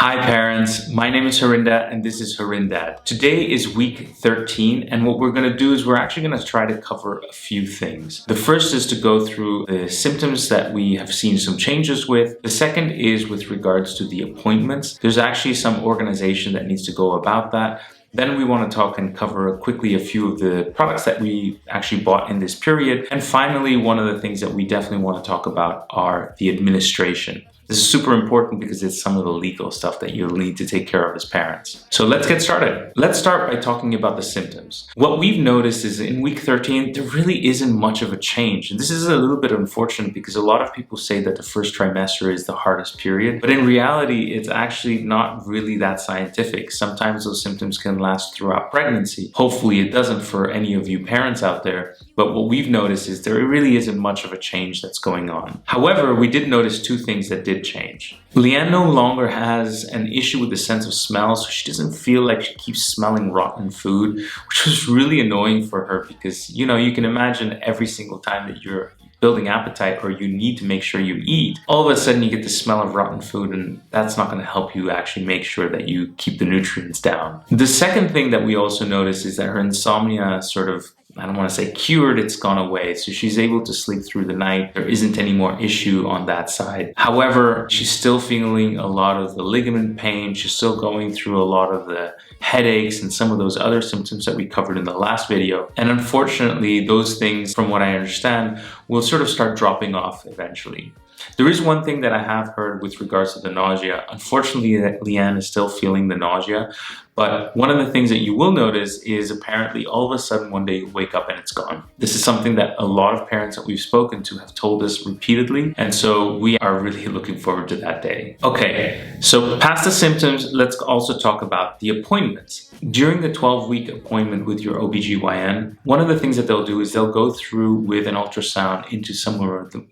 Hi parents, my name is Harinda and this is Harindad. Today is week 13 and what we're going to do is we're actually going to try to cover a few things. The first is to go through the symptoms that we have seen some changes with. The second is with regards to the appointments. There's actually some organization that needs to go about that. Then we want to talk and cover quickly a few of the products that we actually bought in this period. And finally, one of the things that we definitely want to talk about are the administration. This is super important because it's some of the legal stuff that you'll need to take care of as parents. So let's get started. Let's start by talking about the symptoms. What we've noticed is in week 13, there really isn't much of a change. And this is a little bit unfortunate because a lot of people say that the first trimester is the hardest period. But in reality, it's actually not really that scientific. Sometimes those symptoms can last throughout pregnancy. Hopefully it doesn't for any of you parents out there. But what we've noticed is there really isn't much of a change that's going on. However, we did notice two things that did change. Leanne no longer has an issue with the sense of smell, so she doesn't feel like she keeps smelling rotten food, which was really annoying for her because, you can imagine every single time that you're building appetite or you need to make sure you eat, all of a sudden you get the smell of rotten food and that's not going to help you actually make sure that you keep the nutrients down. The second thing that we also noticed is that her insomnia I don't want to say cured, it's gone away. So she's able to sleep through the night. There isn't any more issue on that side. However, she's still feeling a lot of the ligament pain. She's still going through a lot of the headaches and some of those other symptoms that we covered in the last video. And unfortunately, those things, from what I understand, will sort of start dropping off eventually. There is one thing that I have heard with regards to the nausea. Unfortunately, Leanne is still feeling the nausea. But one of the things that you will notice is apparently all of a sudden one day you wake up and it's gone. This is something that a lot of parents that we've spoken to have told us repeatedly. And so we are really looking forward to that day. Okay, so past the symptoms, let's also talk about the appointments. During the 12-week appointment with your OBGYN, one of the things that they'll do is they'll go through with an ultrasound into some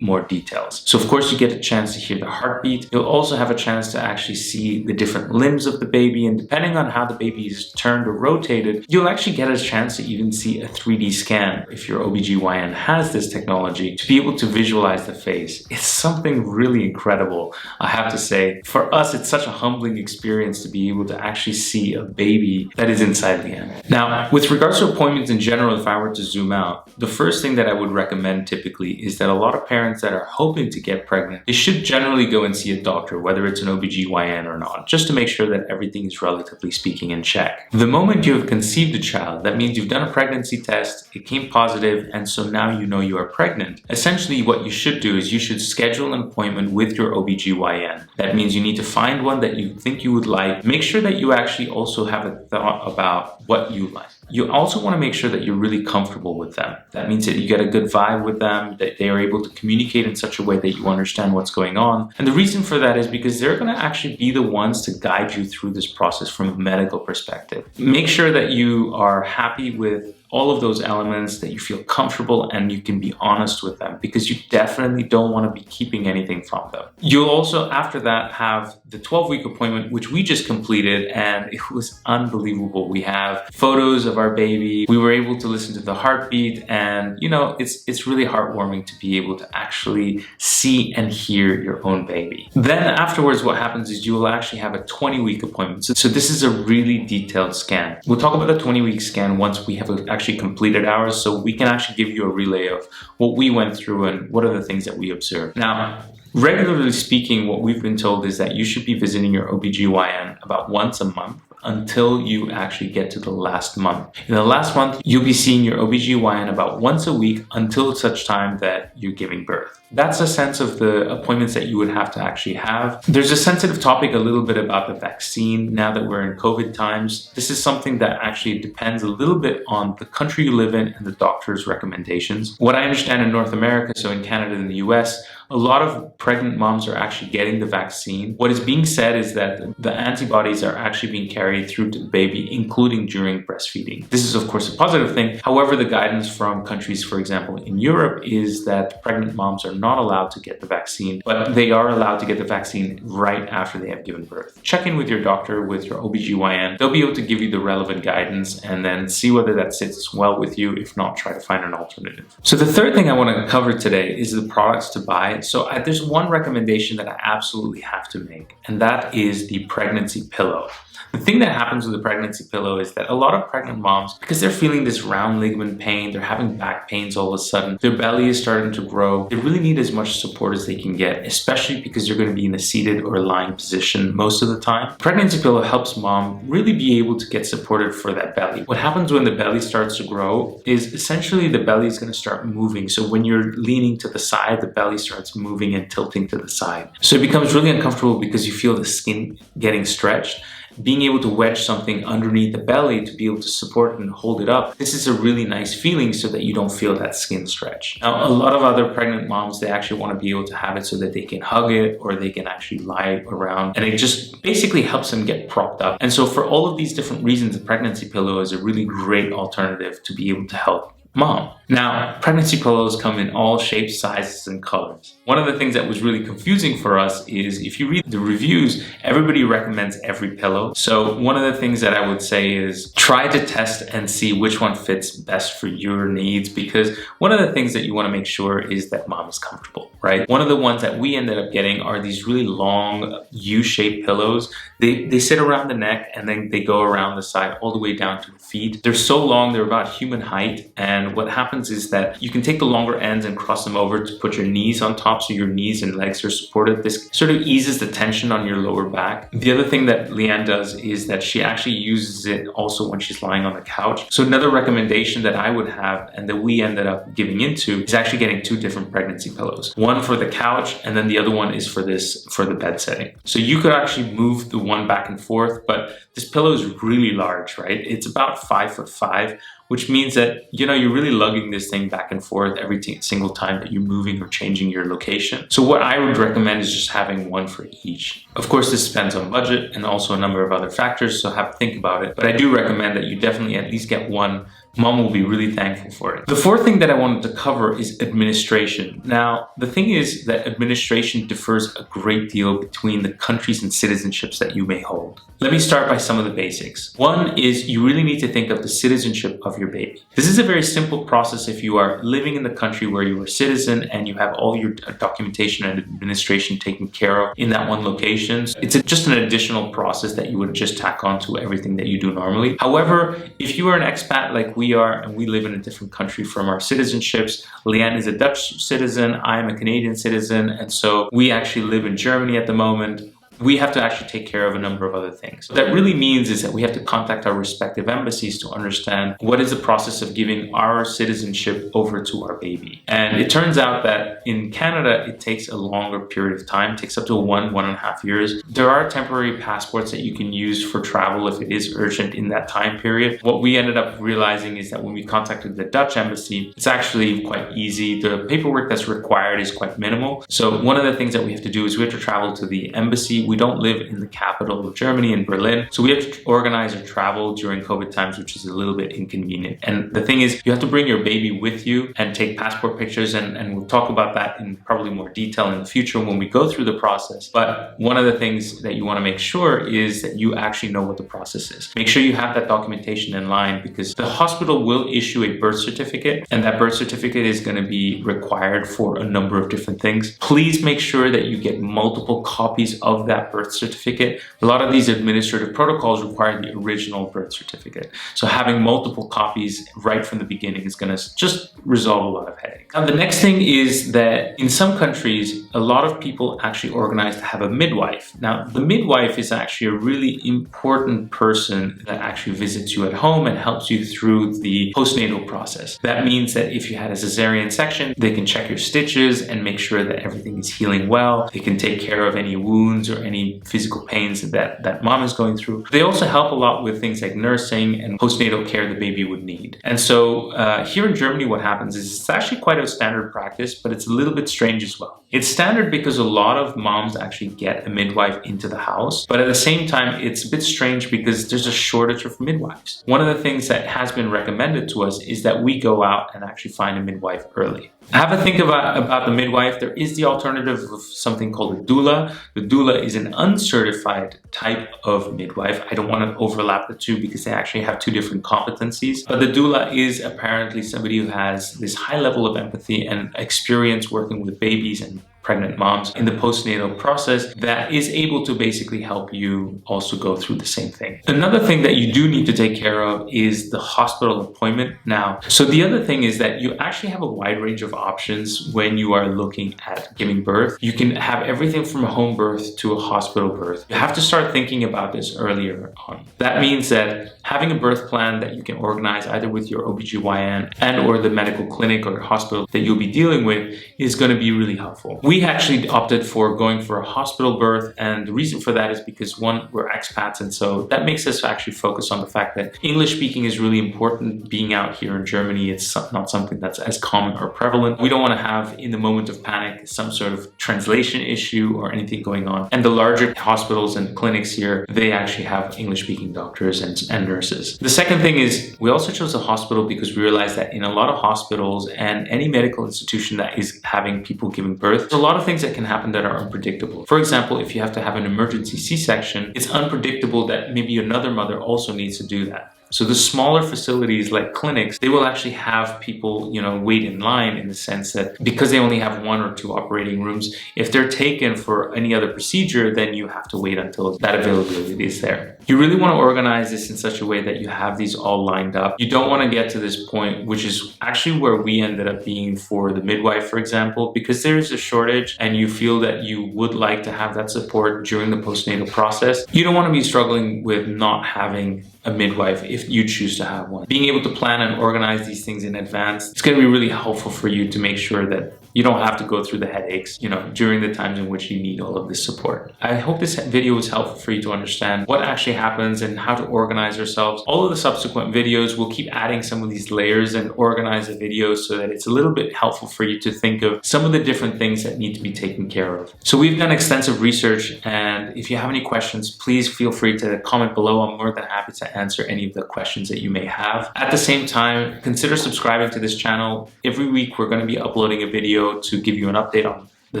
more details. So of course you get a chance to hear the heartbeat. You'll also have a chance to actually see the different limbs of the baby, and depending on how the baby is turned or rotated, you'll actually get a chance to even see a 3D scan if your OBGYN has this technology to be able to visualize the face. It's something really incredible, I have to say. For us, it's such a humbling experience to be able to actually see a baby that is inside Leanne. Now, with regards to appointments in general, if I were to zoom out, the first thing that I would recommend typically is that a lot of parents that are hoping to get pregnant, they should generally go and see a doctor, whether it's an OBGYN or not, just to make sure that everything is relatively speaking in check. The moment you have conceived a child, that means you've done a pregnancy test, it came positive, and so now you know you are pregnant. Essentially, what you should do is you should schedule an appointment with your OBGYN. That means you need to find one that you think you would like. Make sure that you actually also have a thought about what you like. You also want to make sure that you're really comfortable with them. That means that you get a good vibe with them, that they are able to communicate in such a way that you understand what's going on. And the reason for that is because they're going to actually be the ones to guide you through this process from a medical perspective. Make sure that you are happy with all of those elements, that you feel comfortable and you can be honest with them because you definitely don't want to be keeping anything from them. You'll also, after that, have the 12-week appointment, which we just completed, and it was unbelievable. We have photos of our baby. We were able to listen to the heartbeat, and it's really heartwarming to be able to actually see and hear your own baby. Then afterwards, what happens is you will actually have a 20-week appointment. So this is a really detailed scan. We'll talk about the 20-week scan once we have actually completed ours, so we can actually give you a relay of what we went through and what are the things that we observed. Now, regularly speaking, what we've been told is that you should be visiting your OBGYN about once a month until you actually get to the last month. In the last month, you'll be seeing your OBGYN about once a week until such time that you're giving birth. That's a sense of the appointments that you would have to actually have. There's a sensitive topic a little bit about the vaccine now that we're in COVID times. This is something that actually depends a little bit on the country you live in and the doctor's recommendations. What I understand in North America, so in Canada and the US, a lot of pregnant moms are actually getting the vaccine. What is being said is that the antibodies are actually being carried through to the baby, including during breastfeeding. This is, of course, a positive thing. However, the guidance from countries, for example, in Europe, is that pregnant moms are not allowed to get the vaccine, but they are allowed to get the vaccine right after they have given birth. Check in with your doctor, with your OBGYN. They'll be able to give you the relevant guidance and then see whether that sits well with you. If not, try to find an alternative. So the third thing I want to cover today is the products to buy right? So there's one recommendation that I absolutely have to make, and that is the pregnancy pillow. The thing that happens with the pregnancy pillow is that a lot of pregnant moms, because they're feeling this round ligament pain, they're having back pains all of a sudden, their belly is starting to grow, they really need as much support as they can get, especially because you're going to be in a seated or lying position most of the time. Pregnancy pillow helps mom really be able to get supported for that belly. What happens when the belly starts to grow is essentially the belly is going to start moving. So when you're leaning to the side, the belly starts moving and tilting to the side. So it becomes really uncomfortable because you feel the skin getting stretched. Being able to wedge something underneath the belly to be able to support and hold it up, this is a really nice feeling so that you don't feel that skin stretch. Now, a lot of other pregnant moms, they actually want to be able to have it so that they can hug it or they can actually lie around, and it just basically helps them get propped up. And so for all of these different reasons, a pregnancy pillow is a really great alternative to be able to help mom. Now, pregnancy pillows come in all shapes, sizes, and colors. One of the things that was really confusing for us is if you read the reviews, everybody recommends every pillow. So one of the things that I would say is try to test and see which one fits best for your needs, because one of the things that you want to make sure is that mom is comfortable, right? One of the ones that we ended up getting are these really long U-shaped pillows. They sit around the neck and then they go around the side all the way down to the feet. They're so long, they're about human height, and what happens is that you can take the longer ends and cross them over to put your knees on top so your knees and legs are supported. This sort of eases the tension on your lower back. The other thing that Leanne does is that she actually uses it also when she's lying on the couch. So another recommendation that I would have and that we ended up giving into is actually getting two different pregnancy pillows. One for the couch and then the other one is for the bed setting. So you could actually move the one back and forth, but this pillow is really large, right? It's about 5'5", which means that, you're really lugging this thing back and forth every single time that you're moving or changing your location. So what I would recommend is just having one for each. Of course, this depends on budget and also a number of other factors, so have to think about it. But I do recommend that you definitely at least get one. Mom will be really thankful for it. The fourth thing that I wanted to cover is administration. Now, the thing is that administration differs a great deal between the countries and citizenships that you may hold. Let me start by some of the basics. One is you really need to think of the citizenship of your baby. This is a very simple process if you are living in the country where you are a citizen and you have all your documentation and administration taken care of in that one location. It's just an additional process that you would just tack on to everything that you do normally. However, if you are an expat like we are and we live in a different country from our citizenships, Leanne is a Dutch citizen, I am a Canadian citizen, and so we actually live in Germany at the moment. We have to actually take care of a number of other things. What that really means is that we have to contact our respective embassies to understand what is the process of giving our citizenship over to our baby. And it turns out that in Canada, it takes a longer period of time. It takes up to 1.5 years. There are temporary passports that you can use for travel if it is urgent in that time period. What we ended up realizing is that when we contacted the Dutch embassy, it's actually quite easy. The paperwork that's required is quite minimal. So one of the things that we have to do is we have to travel to the embassy. We don't live in the capital of Germany, in Berlin. So we have to organize our travel during COVID times, which is a little bit inconvenient. And the thing is, you have to bring your baby with you and take passport pictures. And we'll talk about that in probably more detail in the future when we go through the process. But one of the things that you want to make sure is that you actually know what the process is. Make sure you have that documentation in line, because the hospital will issue a birth certificate, and that birth certificate is going to be required for a number of different things. Please make sure that you get multiple copies of that birth certificate. A lot of these administrative protocols require the original birth certificate. So having multiple copies right from the beginning is going to just resolve a lot of headaches. Now, the next thing is that in some countries, a lot of people actually organize to have a midwife. Now, the midwife is actually a really important person that actually visits you at home and helps you through the postnatal process. That means that if you had a cesarean section, they can check your stitches and make sure that everything is healing well. They can take care of any wounds or any physical pains that mom is going through. They also help a lot with things like nursing and postnatal care the baby would need. And so here in Germany, what happens is it's actually quite a standard practice, but it's a little bit strange as well. It's standard because a lot of moms actually get a midwife into the house, but at the same time, it's a bit strange because there's a shortage of midwives. One of the things that has been recommended to us is that we go out and actually find a midwife early. Have a think about the midwife. There is the alternative of something called a doula. The doula is an uncertified type of midwife. I don't want to overlap the two because they actually have two different competencies. But the doula is apparently somebody who has this high level of empathy and experience working with babies and pregnant moms in the postnatal process that is able to basically help you also go through the same thing. Another thing that you do need to take care of is the hospital appointment. Now, so the other thing is that you actually have a wide range of options when you are looking at giving birth. You can have everything from a home birth to a hospital birth. You have to start thinking about this earlier on. That means that having a birth plan that you can organize either with your OBGYN and or the medical clinic or hospital that you'll be dealing with is going to be really helpful. We actually opted for going for a hospital birth, and the reason for that is because one, we're expats, and so that makes us actually focus on the fact that English speaking is really important. Being out here in Germany, it's not something that's as common or prevalent. We don't want to have, in the moment of panic, some sort of translation issue or anything going on. And the larger hospitals and clinics here, they actually have English speaking doctors and nurses. The second thing is we also chose a hospital because we realized that in a lot of hospitals and any medical institution that is having people giving birth, there's a lot of things that can happen that are unpredictable. For example, if you have to have an emergency C-section, it's unpredictable that maybe another mother also needs to do that. So the smaller facilities like clinics, they will actually have people, wait in line, in the sense that because they only have 1 or 2 operating rooms, if they're taken for any other procedure, then you have to wait until that availability is there. You really want to organize this in such a way that you have these all lined up. You don't want to get to this point, which is actually where we ended up being for the midwife, for example, because there is a shortage and you feel that you would like to have that support during the postnatal process. You don't want to be struggling with not having a midwife if you choose to have one. Being able to plan and organize these things in advance, it's going to be really helpful for you to make sure that you don't have to go through the headaches, during the times in which you need all of this support. I hope this video was helpful for you to understand what actually happens and how to organize yourselves. All of the subsequent videos will keep adding some of these layers and organize the videos so that it's a little bit helpful for you to think of some of the different things that need to be taken care of. So we've done extensive research, and if you have any questions, please feel free to comment below. I'm more than happy to answer any of the questions that you may have. At the same time, consider subscribing to this channel. Every week we're going to be uploading a video to give you an update on the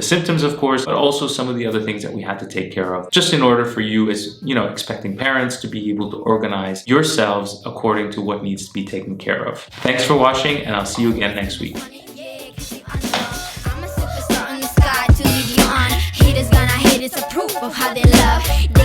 symptoms, of course, but also some of the other things that we had to take care of, just in order for you as, expecting parents to be able to organize yourselves according to what needs to be taken care of. Thanks for watching, and I'll see you again next week. Haters gonna hate, it's a proof of how they love.